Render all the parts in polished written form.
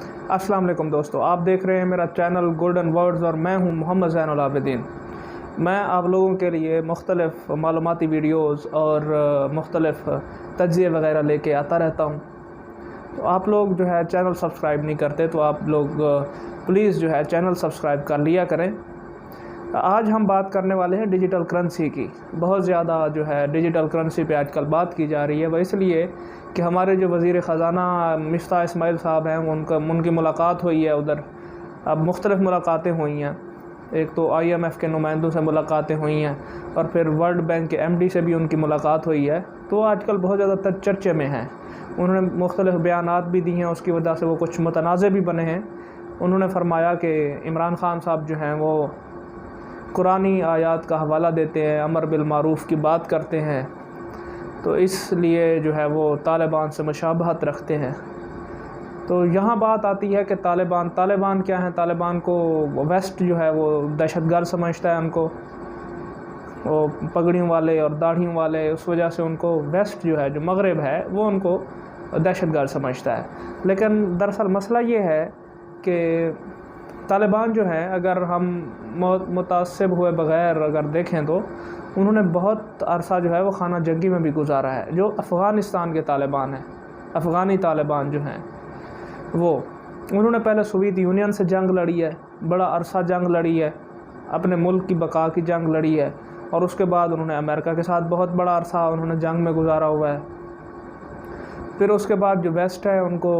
अस्सलाम वालेकुम दोस्तों, आप देख रहे हैं मेरा चैनल गोल्डन वर्ड्स और मैं हूं मोहम्मद ज़ैनुल आबिदीन। मैं आप लोगों के लिए मुख्तलिफ़ मालूमाती वीडियोज़ और मुख्तलिफ़ तज्ज़िये वग़ैरह लेके आता रहता हूं। तो आप लोग जो है चैनल सब्सक्राइब नहीं करते तो आप लोग प्लीज़ जो है चैनल सब्सक्राइब कर लिया करें। आज हम बात करने वाले हैं डिजिटल करेंसी की। बहुत ज़्यादा जो है डिजिटल करेंसी पे आजकल बात की जा रही है, वह इसलिए कि हमारे जो वज़ीर ख़ज़ाना मिफ्ता इस्माइल साहब हैं उनकी मुलाकात हुई है उधर। अब मुख्तलिफ़ मुलाकातें हुई हैं, एक तो IMF के नुमाइंदों से मुलाकातें हुई हैं और फिर वर्ल्ड बैंक के MD से भी उनकी मुलाकात हुई है। तो आजकल बहुत ज़्यादा चर्चे में हैं। उन्होंने मुख्तलिफ़ बयानात भी दी हैं, उसकी वजह से वो कुछ मुतनाज़े भी बने हैं। उन्होंने फरमाया कि इमरान खान साहब जो हैं वो कुरानी आयात का हवाला देते हैं, अमर बिल मारूफ़ की बात करते हैं, तो इसलिए जो है वो तालिबान से मुशाबहत रखते हैं। तो यहाँ बात आती है कि तालिबान क्या है। तालिबान को वेस्ट जो है वो दहशतगर्द समझता है। उनको वो पगड़ियों वाले और दाढ़ियों वाले, उस वजह से उनको वेस्ट जो है, जो मगरब है, वो उनको दहशतगर्द समझता है। लेकिन दरअसल मसला ये है कि तालिबान जो है, अगर हम मुतासिब हुए बग़ैर अगर देखें तो उन्होंने बहुत अरसा जो है वो खाना जंगी में भी गुजारा है। जो अफ़गानिस्तान के तालिबान हैं, अफ़गानी तालिबान जो हैं, वो उन्होंने पहले सोवियत यूनियन से जंग लड़ी है, बड़ा अरसा जंग लड़ी है, अपने मुल्क की बका की जंग लड़ी है, और उसके बाद उन्होंने अमेरिका के साथ बहुत बड़ा अरसा उन्होंने जंग में गुजारा हुआ है। फिर उसके बाद जो वेस्ट है उनको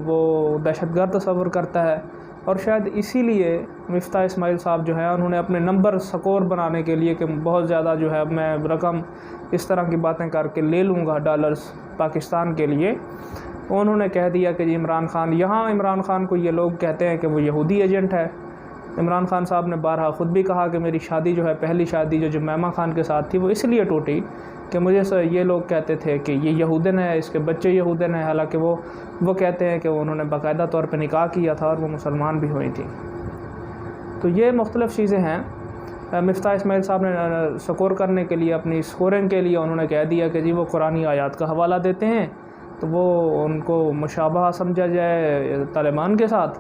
वो दहशतगर्द तस्वुर करता है, और शायद इसीलिए मिफ्ता इस्माइल साहब जो है उन्होंने अपने नंबर स्कोर बनाने के लिए कि बहुत ज़्यादा जो है मैं रकम इस तरह की बातें करके ले लूँगा डॉलर्स पाकिस्तान के लिए, उन्होंने कह दिया कि जी इमरान खान को ये लोग कहते हैं कि वो यहूदी एजेंट है। इमरान खान साहब ने बारहा ख़ुद भी कहा कि मेरी शादी जो है, पहली शादी जो जुमैमा खान के साथ थी, वो इसलिए टूटी कि मुझे ये लोग कहते थे कि ये यहूदन है, इसके बच्चे यहूदन हैं। हालांकि वो कहते हैं कि उन्होंने बाकायदा तौर पे निकाह किया था और वो मुसलमान भी हुई थी। तो ये मुख्तलिफ़ चीज़ें हैं। मिफ्ता इस्माइल साहब ने स्कोर करने के लिए, अपनी स्कोरिंग के लिए उन्होंने कह दिया कि जी वो कुरानी आयात का हवाला देते हैं, तो वो उनको मुशाबहा समझा जाए तालिबान के साथ।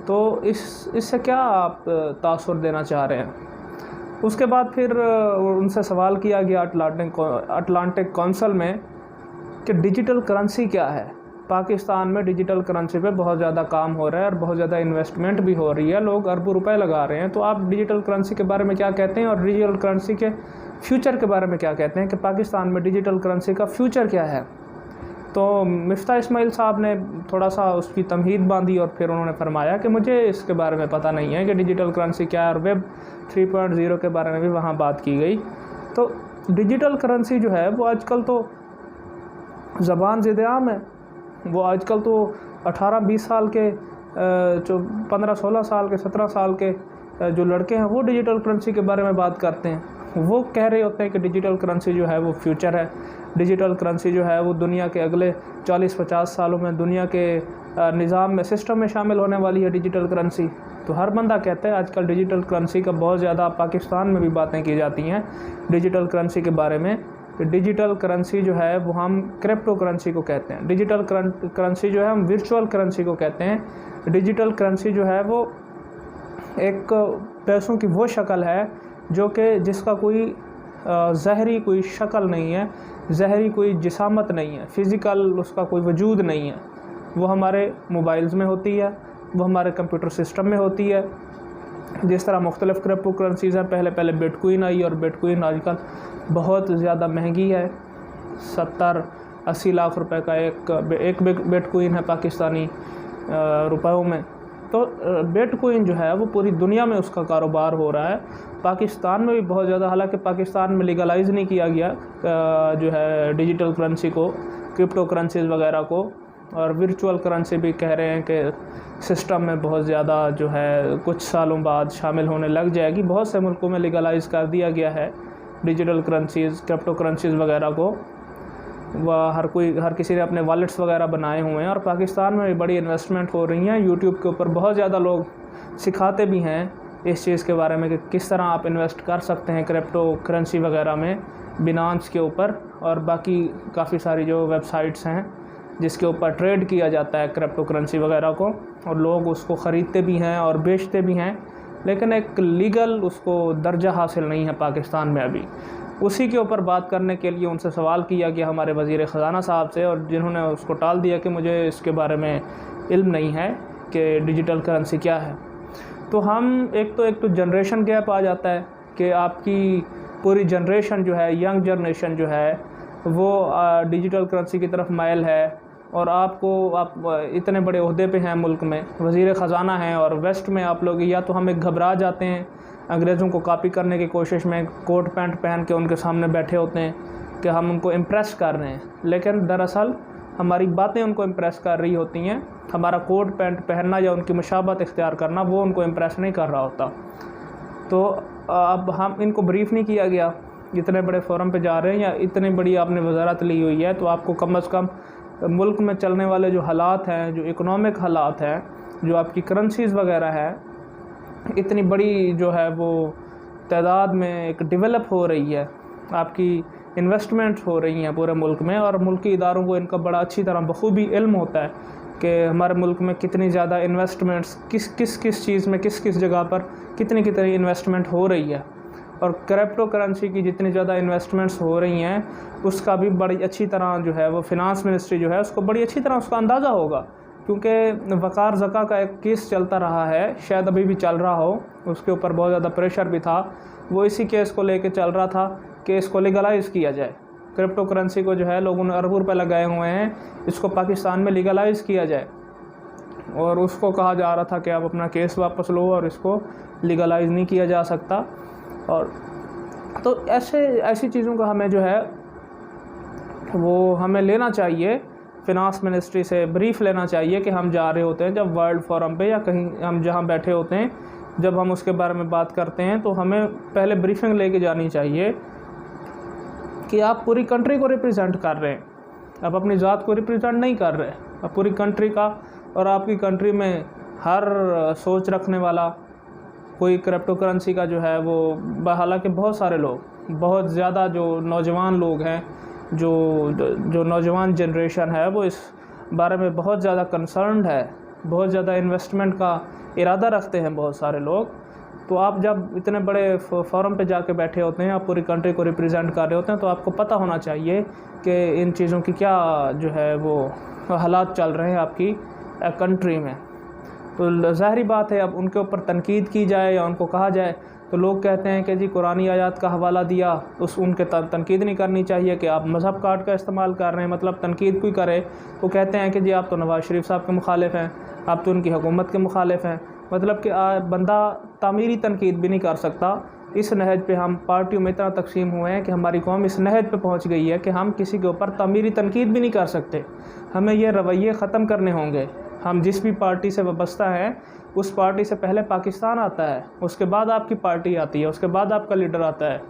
तो इससे क्या आप तासुर देना चाह रहे हैं? उसके बाद फिर उनसे सवाल किया गया अटलांटिक काउंसिल में कि डिजिटल करेंसी क्या है। पाकिस्तान में डिजिटल करेंसी पे बहुत ज़्यादा काम हो रहा है और बहुत ज़्यादा इन्वेस्टमेंट भी हो रही है, लोग अरबों रुपए लगा रहे हैं। तो आप डिजिटल करेंसी के बारे में क्या कहते हैं और डिजिटल करेंसी के फ्यूचर के बारे में क्या कहते हैं कि पाकिस्तान में डिजिटल करेंसी का फ्यूचर क्या है? तो मिफ्ता इस्माइल साहब ने थोड़ा सा उसकी तमहीद बांधी और फिर उन्होंने फरमाया कि मुझे इसके बारे में पता नहीं है कि डिजिटल करेंसी क्या है, और वेब 3.0 के बारे में भी वहाँ बात की गई। तो डिजिटल करेंसी जो है वो आजकल तो ज़बान ज़िद-ए-आम है। वो आजकल तो 18-20 साल के, जो 15-16 साल के, 17 साल के जो लड़के हैं वो डिजिटल करेंसी के बारे में बात करते हैं। वो कह रहे होते हैं कि डिजिटल करेंसी जो है वो फ्यूचर है। डिजिटल करेंसी जो है वो दुनिया के अगले 40-50 सालों में दुनिया के निज़ाम में, सिस्टम में शामिल होने वाली है डिजिटल करेंसी। तो हर बंदा कहता है आजकल डिजिटल करेंसी का बहुत ज़्यादा, पाकिस्तान में भी बातें की जाती हैं डिजिटल करेंसी के बारे में कि डिजिटल करेंसी जो है वो हम क्रिप्टो करेंसी को कहते हैं। डिजिटल करेंसी जो है हम वर्चुअल करेंसी को कहते हैं। डिजिटल करेंसी जो है वो एक पैसों की वो शक्ल है जो कि जिसका कोई ज़हरी कोई शक्ल नहीं है, ज़हरी कोई जिसामत नहीं है, फ़िज़िकल उसका कोई वजूद नहीं है। वो हमारे मोबाइल्स में होती है, वो हमारे कंप्यूटर सिस्टम में होती है। जिस तरह मुख्तलिफ़ क्रिप्टो करेंसीज़ हैं, पहले बिटकॉइन आई और बिटकॉइन आजकल बहुत ज़्यादा महंगी है। 70-80 लाख रुपए का एक बिटकॉइन है पाकिस्तानी रुपयों में। तो बिटकॉइन जो है वो पूरी दुनिया में उसका कारोबार हो रहा है, पाकिस्तान में भी बहुत ज़्यादा। हालांकि पाकिस्तान में लीगलाइज़ नहीं किया गया जो है डिजिटल करेंसी को, क्रिप्टो करेंसीज़ वगैरह को, और वर्चुअल करेंसी भी कह रहे हैं कि सिस्टम में बहुत ज़्यादा जो है कुछ सालों बाद शामिल होने लग जाएगी। बहुत से मुल्कों में लीगलाइज़ कर दिया गया है डिजिटल करेंसीज़, क्रिप्टो करेंसीज़ वगैरह को। वह हर किसी ने अपने वॉलेट्स वगैरह बनाए हुए हैं, और पाकिस्तान में भी बड़ी इन्वेस्टमेंट हो रही हैं। यूट्यूब के ऊपर बहुत ज़्यादा लोग सिखाते भी हैं इस चीज़ के बारे में कि किस तरह आप इन्वेस्ट कर सकते हैं क्रिप्टो करेंसी वगैरह में, बिनांस के ऊपर और बाकी काफ़ी सारी जो वेबसाइट्स हैं जिसके ऊपर ट्रेड किया जाता है क्रिप्टो करेंसी वगैरह को, और लोग उसको ख़रीदते भी हैं और बेचते भी हैं, लेकिन एक लीगल उसको दर्जा हासिल नहीं है पाकिस्तान में अभी। उसी के ऊपर बात करने के लिए उनसे सवाल किया गया हमारे वज़ीर ख़ज़ाना साहब से, और जिन्होंने उसको टाल दिया कि मुझे इसके बारे में इल्म नहीं है कि डिजिटल करेंसी क्या है। तो हम एक तो जनरेशन गैप आ जाता है कि आपकी पूरी जनरेशन जो है, यंग जनरेशन जो है वो डिजिटल करेंसी की तरफ माइल है, और आप इतने बड़े ओहदे पे हैं मुल्क में, वज़ीर ख़ज़ाना हैं, और वेस्ट में आप लोग या तो हम एक घबरा जाते हैं अंग्रेज़ों को कॉपी करने की कोशिश में, कोट पैंट पहन के उनके सामने बैठे होते हैं कि हम उनको इम्प्रेस कर रहे हैं, लेकिन दरअसल हमारी बातें उनको इम्प्रेस कर रही होती हैं। हमारा कोट पैंट पहनना या उनकी मुशाबत इख्तियार करना वो उनको इम्प्रेस नहीं कर रहा होता। तो अब हम इनको ब्रीफ़ नहीं किया गया, इतने बड़े फोरम पे जा रहे हैं या इतनी बड़ी आपने वजारत ली हुई है, तो आपको कम अज़ कम मुल्क में चलने वाले जो हालात हैं, जो इकोनॉमिक हालात हैं, जो आपकी करेंसीज़ वगैरह है, इतनी बड़ी जो है वो तादाद में एक डेवलप हो रही है, आपकी इन्वेस्टमेंट हो रही हैं पूरे मुल्क में, और मुल्की इदारों को इनका बड़ा अच्छी तरह बखूबी इल्म होता है कि हमारे मुल्क में कितनी ज़्यादा इन्वेस्टमेंट्स किस चीज़ में किस जगह पर कितनी इन्वेस्टमेंट हो रही है, और क्रिप्टो करेंसी की जितनी ज़्यादा इन्वेस्टमेंट्स हो रही हैं उसका भी बड़ी अच्छी तरह जो है वो फिनांस मिनिस्ट्री जो है उसको बड़ी अच्छी तरह उसका अंदाज़ा होगा, क्योंकि वक़ार ज़का का एक केस चलता रहा है, शायद अभी भी चल रहा हो, उसके ऊपर बहुत ज़्यादा प्रेशर भी था, वो इसी केस को लेके चल रहा था कि इसको लीगलाइज़ किया जाए। क्रिप्टो करेंसी को जो है लोगों ने अरबों रुपये लगाए हुए हैं, इसको पाकिस्तान में लीगलाइज़ किया जाए, और उसको कहा जा रहा था कि आप अपना केस वापस लो और इसको लीगलाइज़ नहीं किया जा सकता। और तो ऐसी चीज़ों का हमें जो है वो हमें लेना चाहिए, फिनांस मिनिस्ट्री से ब्रीफ़ लेना चाहिए कि हम जा रहे होते हैं जब वर्ल्ड फोरम पे या कहीं हम जहाँ बैठे होते हैं, जब हम उसके बारे में बात करते हैं तो हमें पहले ब्रीफिंग लेके जानी चाहिए कि आप पूरी कंट्री को रिप्रेजेंट कर रहे हैं, आप अपनी ज़ात को रिप्रेजेंट नहीं कर रहे, आप पूरी कंट्री का, और आपकी कंट्री में हर सोच रखने वाला कोई क्रिप्टो करेंसी का जो है वो, हालांकि बहुत सारे लोग, बहुत ज़्यादा जो नौजवान लोग हैं, जो नौजवान जनरेशन है वो इस बारे में बहुत ज़्यादा कंसर्न्ड है, बहुत ज़्यादा इन्वेस्टमेंट का इरादा रखते हैं बहुत सारे लोग। तो आप जब इतने बड़े फोरम पे जाके बैठे होते हैं, आप पूरी कंट्री को रिप्रेजेंट कर रहे होते हैं, तो आपको पता होना चाहिए कि इन चीज़ों की क्या जो है वो हालात चल रहे हैं आपकी कंट्री में। तो ज़ाहिरी बात है अब उनके ऊपर तनकीद की जाए या उनको कहा जाए तो लोग कहते हैं कि जी कुरानी आयात का हवाला दिया, उनके तनकीद नहीं करनी चाहिए कि आप मज़हब कार्ड का इस्तेमाल कर रहे हैं, मतलब तनकीद कोई करे वो कहते हैं कि जी आप तो नवाज़ शरीफ साहब के मुखालिफ हैं, आप तो उनकी हुकूमत के मुखालिफ हैं, मतलब कि बंदा तामीरी तनकीद भी नहीं कर सकता। इस नहज पे हम पार्टियों में इतना तकसीम हुए हैं कि हमारी कौम इस नहज पे पहुंच गई है कि हम किसी के ऊपर तामीरी तनकीद भी नहीं कर सकते। हमें ये रवैये ख़त्म करने होंगे। हम जिस भी पार्टी से वाबस्ता हैं उस पार्टी से पहले पाकिस्तान आता है, उसके बाद आपकी पार्टी आती है, उसके बाद आपका लीडर आता है।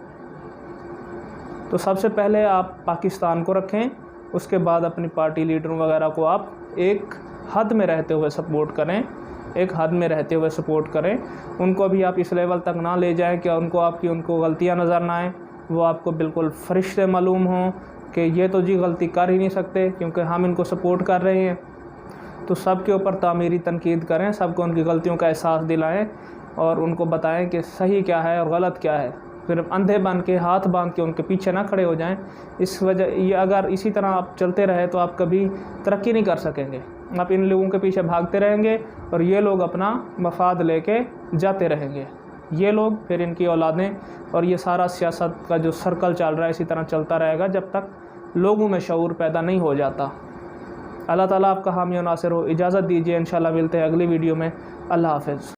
तो सबसे पहले आप पाकिस्तान को रखें, उसके बाद अपनी पार्टी लीडरों वगैरह को आप एक हद में रहते हुए सपोर्ट करें, एक हद में रहते हुए सपोर्ट करें। उनको भी आप इस लेवल तक ना ले जाएं कि उनको गलतियां नज़र ना आएँ, वो आपको बिल्कुल फरिश्ते मालूम हों कि ये तो जी गलती कर ही नहीं सकते क्योंकि हम इनको सपोर्ट कर रहे हैं। तो सब के ऊपर तामीरी तनकीद करें, सबको उनकी गलतियों का एहसास दिलाएं और उनको बताएं कि सही क्या है और गलत क्या है। सिर्फ अंधे बन के, हाथ बांध के उनके पीछे ना खड़े हो जाएं। इस वजह ये अगर इसी तरह आप चलते रहे तो आप कभी तरक्की नहीं कर सकेंगे। आप इन लोगों के पीछे भागते रहेंगे और ये लोग अपना मफाद लेके जाते रहेंगे। ये लोग फिर इनकी औलादें, और ये सारा सियासत का जो सर्कल चल रहा है इसी तरह चलता रहेगा जब तक लोगों में शऊर पैदा नहीं हो जाता। अल्लाह ताला आपका हामी और नासिर हो। इजाज़त दीजिए, इंशाल्लाह मिलते हैं अगली वीडियो में। अल्लाह हाफ़िज़।